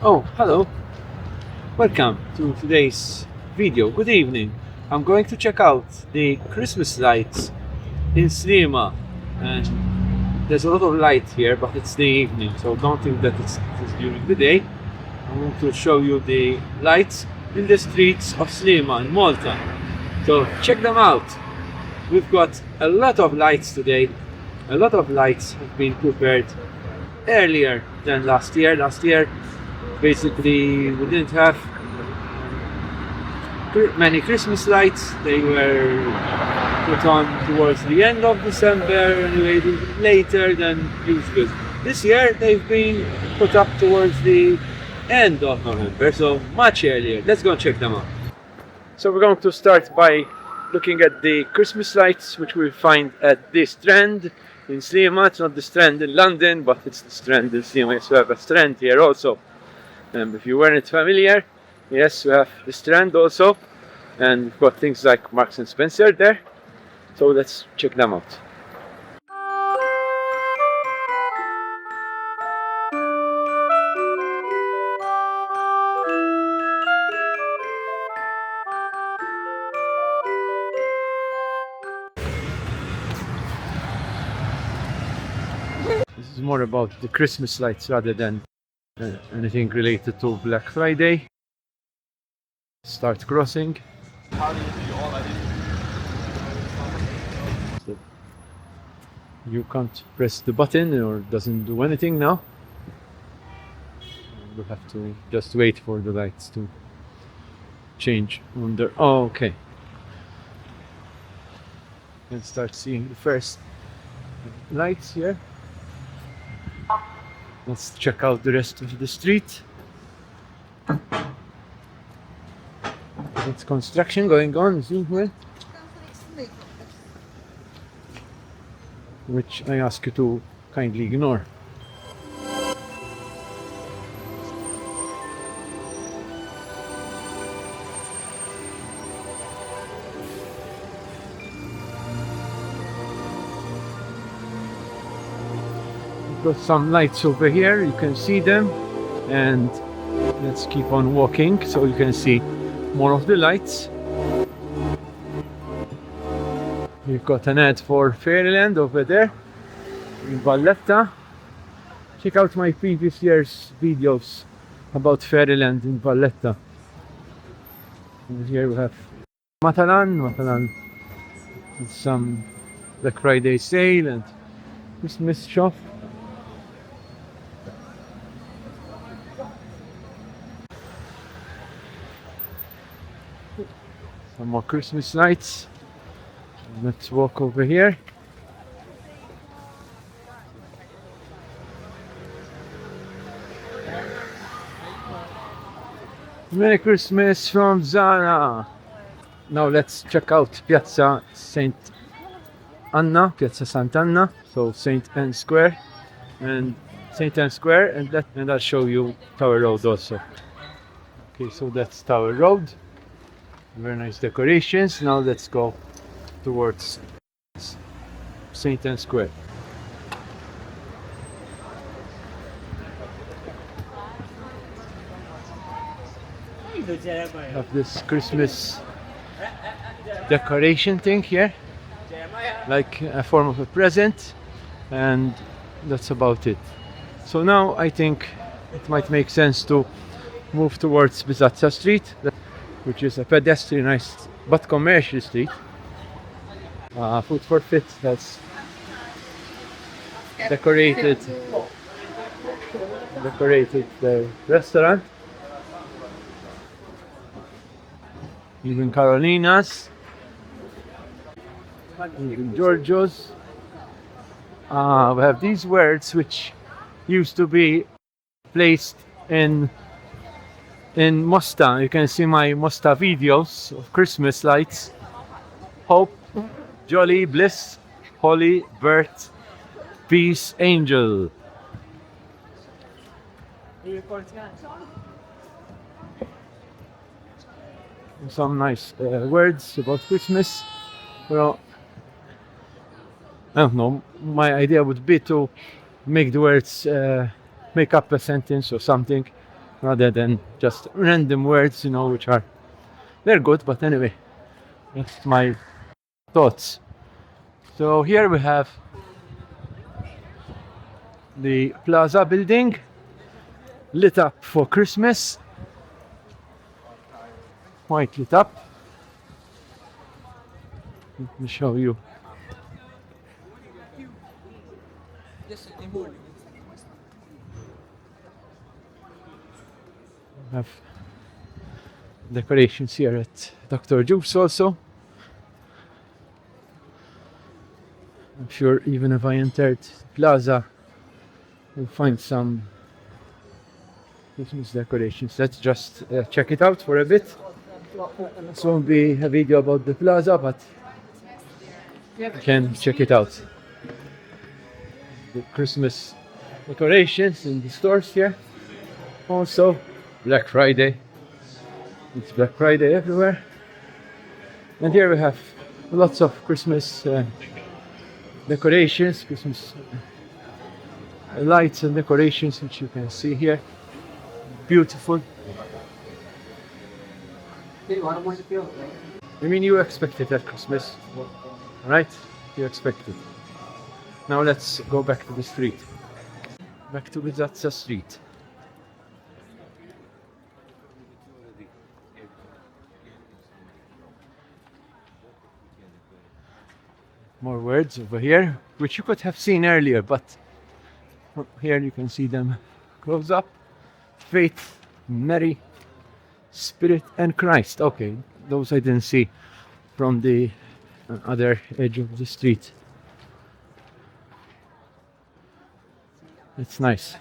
Oh, hello. Welcome to today's video. Good evening. I'm going to check out the Christmas lights in Sliema. And there's a lot of light here, but it's the evening, so don't think that it's during the day. I'm going to show you the lights in the streets of Sliema in Malta. So check them out. We've got a lot of lights today. A lot of lights have been prepared earlier than last year. Last year, basically, we didn't have many Christmas lights. They were put on towards the end of December, anyway, later than usual. This year, they've been put up towards the end of November, so much earlier. Let's go and check them out. So we're going to start by looking at the Christmas lights, which we find at the Strand in Sliema. It's not the Strand in London, but it's the Strand in Sliema. So we have a Strand here also. If you weren't familiar, yes, we have the Strand also, and we've got things like Marks and Spencer there. So let's check them out. This is more about the Christmas lights rather than anything related to Black Friday. Start crossing. So you can't press the button, or it doesn't do anything now. We'll have to just wait for the lights to change on their... Oh, okay. And start seeing the first lights here. Let's check out the rest of the street. It's construction going on, which I ask you to kindly ignore. Got some lights over here, you can see them, and let's keep on walking so you can see more of the lights. We've got an ad for Fairyland over there in Valletta. Check out my previous year's videos about Fairyland in Valletta. And here we have Matalan with some Black Friday sale and Christmas shop. Some more Christmas lights. Let's walk over here. Merry Christmas from Zara. Now let's check out Piazza Sant'Anna, so St. Anne Square, and and I'll show you Tower Road also. Okay, so that's Tower Road. Very nice decorations. Now let's go towards St. Anne Square. Have this Christmas decoration thing here, like a form of a present, and that's about it. So now I think it might make sense to move towards Bisazza Street, which is a pedestrianized but commercial street. Food for Fit has decorated the restaurant. Even Carolina's, even Giorgio's. We have these words which used to be placed in MOSTA. You can see my MOSTA videos of Christmas lights. Hope, jolly, bliss, holy, birth, peace, angel. Some nice words about Christmas. Well, I don't know, my idea would be to make the words, make up a sentence or something rather than just random words, you know, which are they're good, but anyway, that's my thoughts. So here we have the plaza building lit up for Christmas, quite lit up. Let me show you. We have decorations here at Dr. Juice also. I'm sure even if I entered Plaza, we'll find some Christmas decorations. Let's just check it out for a bit. This won't be a video about the Plaza, but you can check it out. The Christmas decorations in the stores here. Also, Black Friday. It's Black Friday everywhere. And here we have lots of Christmas decorations, Christmas lights and decorations, which you can see here. Beautiful. I mean, you expect it at Christmas, right? You expect it. Now let's go back to the street. Back to Bisazza Street. More words over here, which you could have seen earlier, but here you can see them close up. Faith, Mary, Spirit, and Christ. Okay, those I didn't see from the other edge of the street. It's nice.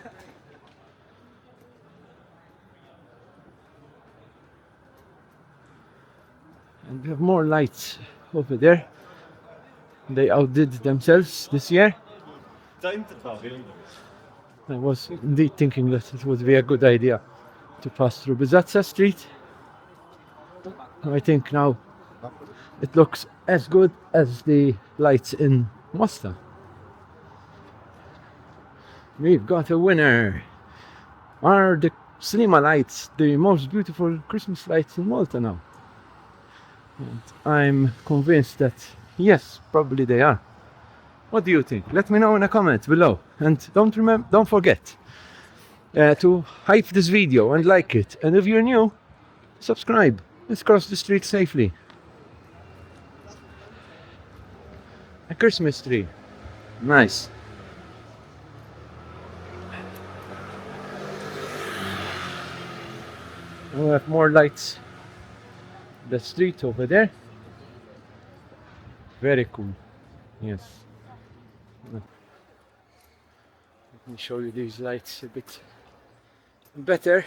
And we have more lights over there. They outdid themselves this year. I was indeed thinking that it would be a good idea to pass through Bisazza Street. I think now it looks as good as the lights in MOSTA. We've got a winner. Are the Sliema lights the most beautiful Christmas lights in Malta now? And I'm convinced that yes, probably they are. What do you think? Let me know in the comments below. And don't forget to hype this video and like it. And if you're new, subscribe. Let's cross the street safely. A Christmas tree. Nice. We have more lights. The street over there. Very cool. Yes. Let me show you these lights a bit better.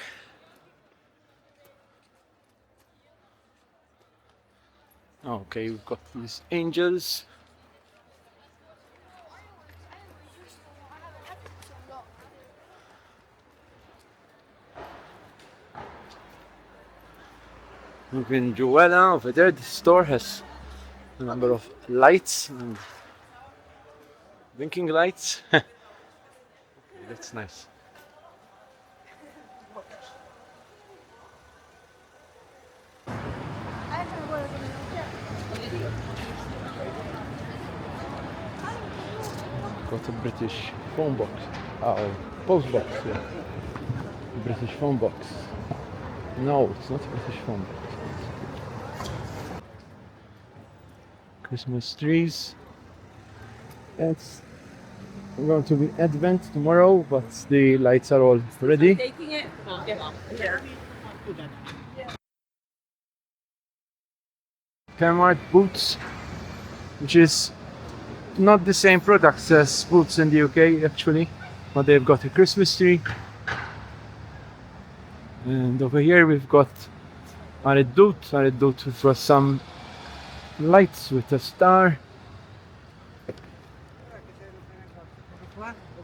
Okay, we've got these angels. Even Joella over there, the store has a number of lights and blinking lights. That's nice. Got a British phone box. Oh, post box, yeah. British phone box. No, it's not a British phone box. Christmas trees. It's going to be Advent tomorrow, but the lights are all ready. Taking it? Yeah. Kmart Boots, which is not the same products as Boots in the UK actually, but they've got a Christmas tree. And over here we've got Arid for some lights with a star.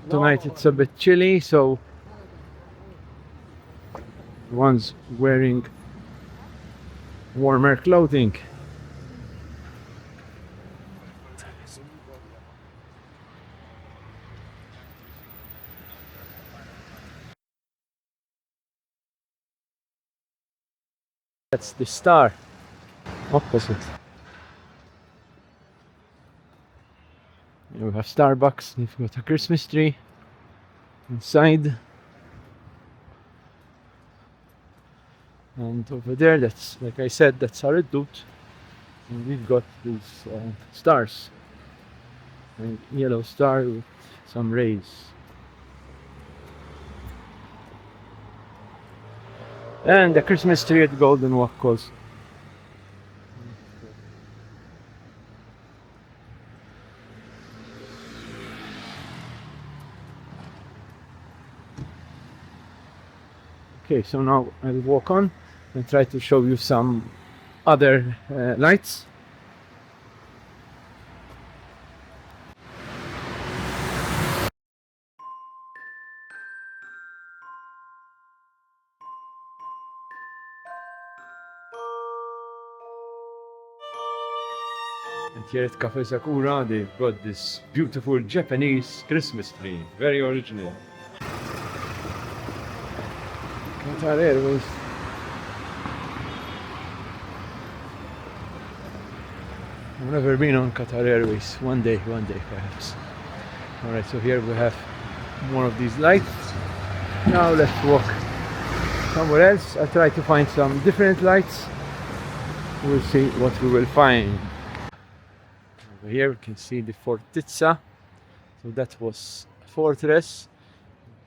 Tonight it's a bit chilly, so one's wearing warmer clothing. That's the star opposite. Here we have Starbucks. They've got a Christmas tree inside. And over there, that's, like I said, that's our redoute. And we've got these stars. A yellow star with some rays. And the Christmas tree at Golden Walk goes. Okay, so now I'll walk on and try to show you some other lights. And here at Cafe Sakura, they've got this beautiful Japanese Christmas tree, very original. Qatar Airways. I've never been on Qatar Airways. One day perhaps. Alright, so here we have more of these lights. Now let's walk somewhere else. I'll try to find some different lights. We'll see what we will find. Over here we can see the Fortezza. So that was a fortress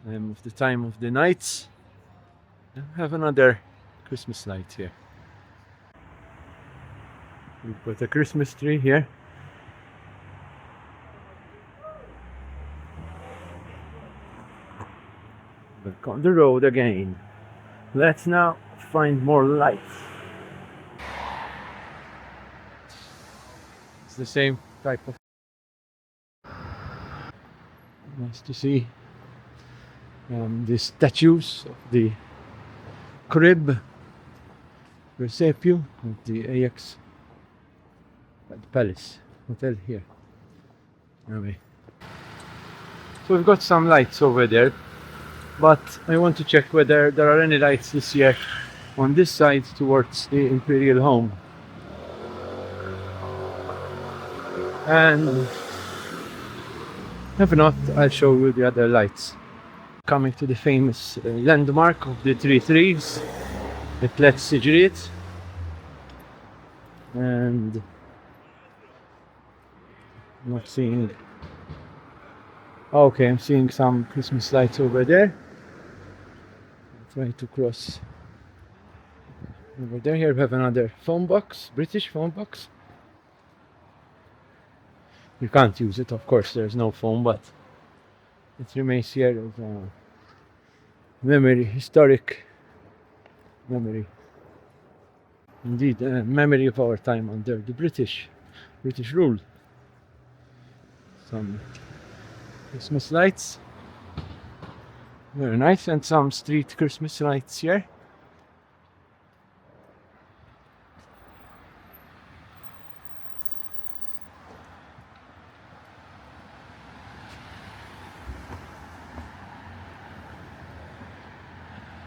of the time of the knights. And we have another Christmas light here. We've got a Christmas tree here. Back on the road again. Let's now find more lights. It's the same type of. Nice to see the statues of the crib Recepio of the Ajax Palace Hotel here. Anyway, so we've got some lights over there, but I want to check whether there are any lights this year on this side towards the Imperial home. And if not, I'll show you the other lights. Coming to the famous landmark of the three trees, the Plet Sigrid, and not seeing. Okay, I'm seeing some Christmas lights over there. I'll try to cross over there. Here we have another phone box, British phone box. You can't use it, of course, there's no phone, but it remains here as a memory, historic memory. Indeed, a memory of our time under the British rule. Some Christmas lights, very nice, and some street Christmas lights here.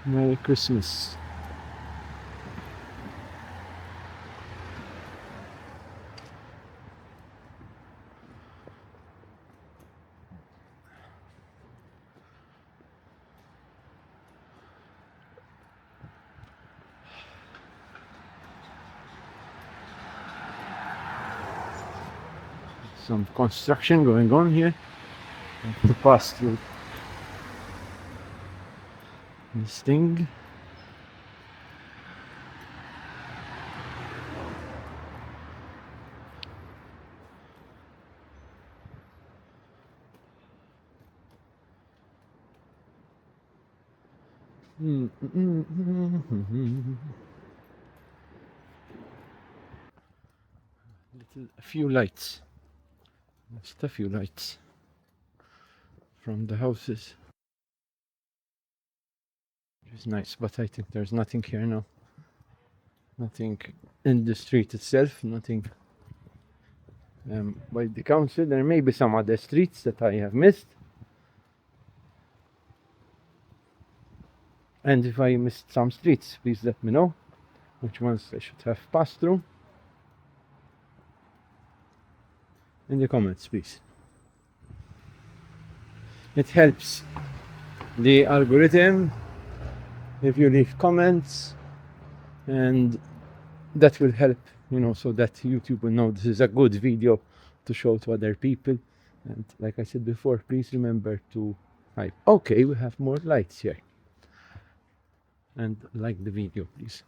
Merry Christmas. Some construction going on here. I have to pass through this thing. A few lights. Just a few lights from the houses. It's nice, but I think there's nothing here now. Nothing in the street itself, nothing by the council. There may be some other streets that I have missed. And if I missed some streets, please let me know. which ones I should have passed through in the comments, please. It helps the algorithm if you leave comments, and that will help, so that YouTube will know this is a good video to show to other people. And like I said before, please remember to type. Okay, we have more lights here. And like the video, please.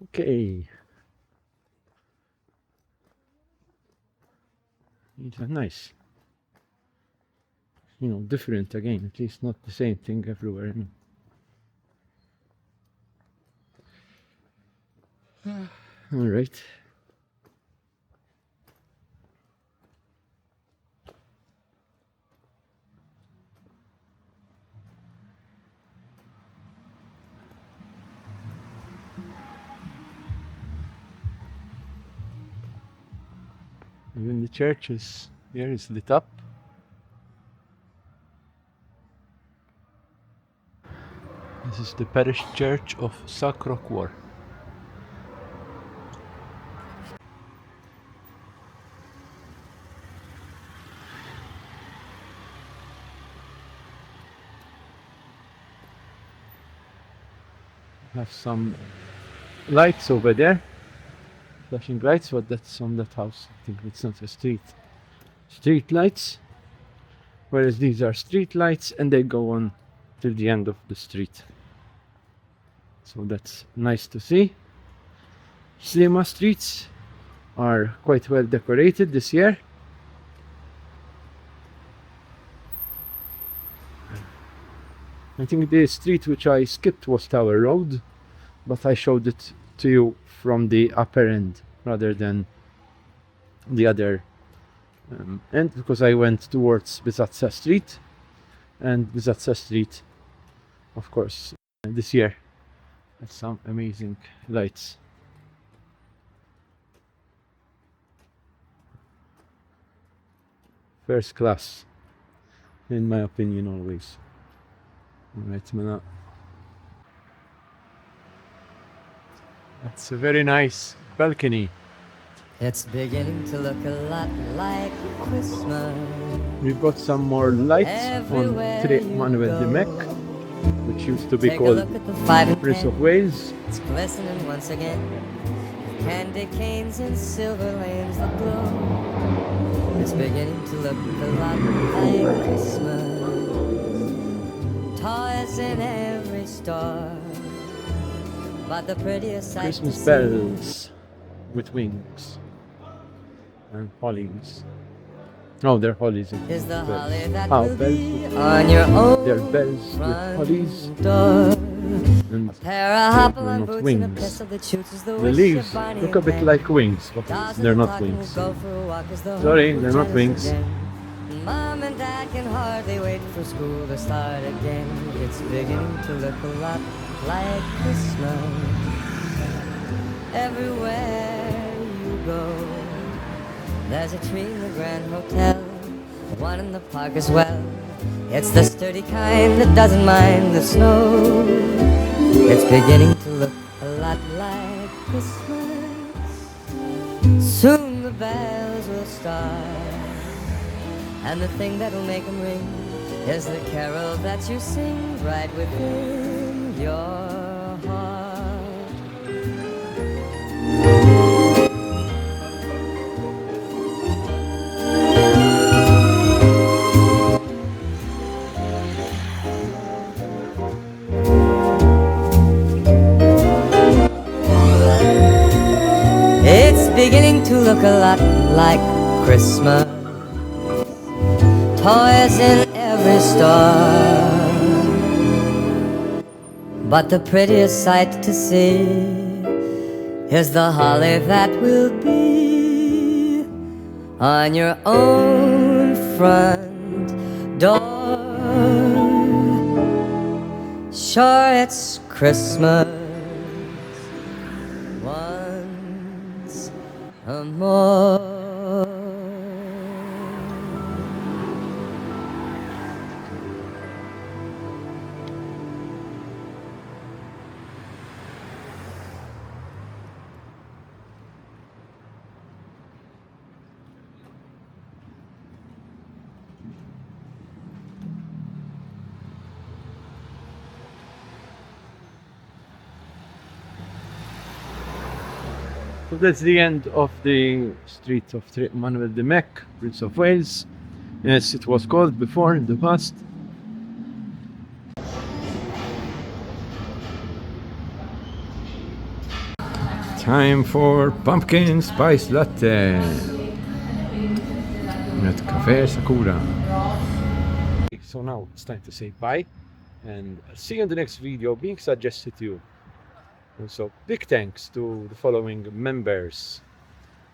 Okay. These are nice. Different again, at least not the same thing everywhere. All right. Even the church here is lit up. This is the Parish Church of Sakura. Have some lights over there, flashing lights, but that's on that house. I think it's not a street lights, whereas these are street lights and they go on till the end of the street. So that's nice to see. Sliema streets are quite well decorated this year. I think the street which I skipped was Tower Road, but I showed it to you from the upper end rather than the other end, because I went towards Bisazza Street, and Bisazza Street, of course, this year has some amazing lights. First class, in my opinion, always. Alright, Manuel. That's a very nice balcony. It's beginning to look a lot like Christmas. We got some more lights on Manuel Dimech, which used to be called Prince of Wales. It's glistening once again. Candy canes and silver lanes that glow. It's beginning to look a lot like Christmas. Toys in every store, but the prettiest sight Christmas to see bells with wings and hollies. Oh, they're hollies. is the holly that Oh, will bells be with on your own They're bells with hollies door. and A pair of hop-along not boots and a wings. pistol that shoots as the The wish leaves of Barney look a and bit Ben. like wings, but Dolls in they're the not park and wings. we'll go for a walk as the Sorry, hope they're will not join us wings. again. Mom and Dad can hardly wait for school to start again. It's beginning to look a lot like Christmas. Everywhere you go, there's a tree in the Grand Hotel, one in the park as well. It's the sturdy kind that doesn't mind the snow. It's beginning to look a lot like Christmas. Soon the bells will start, and the thing that'll make them ring is the carol that you sing right within your heart. It's beginning to look a lot like Christmas. Toys in every store, but the prettiest sight to see is the holly that will be on your own front door. Sure, it's Christmas once more. So that's the end of the street of Manuel Dimech, Prince of Wales. Yes, it was called before in the past. Time for pumpkin spice latte at Cafe Sakura. So now it's time to say bye, and I'll see you in the next video being suggested to you. And so big thanks to the following members,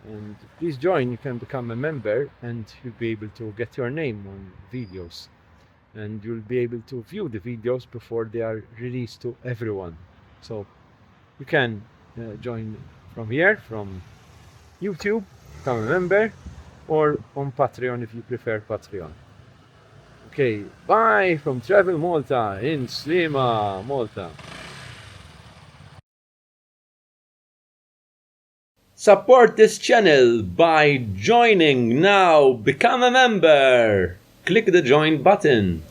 and please join. You can become a member and you'll be able to get your name on videos, and you'll be able to view the videos before they are released to everyone. So you can join from here, from YouTube, become a member, or on Patreon if you prefer Patreon. Okay, bye from Travel Malta in Sliema, Malta. Support this channel by joining now. Become a member. Click the join button.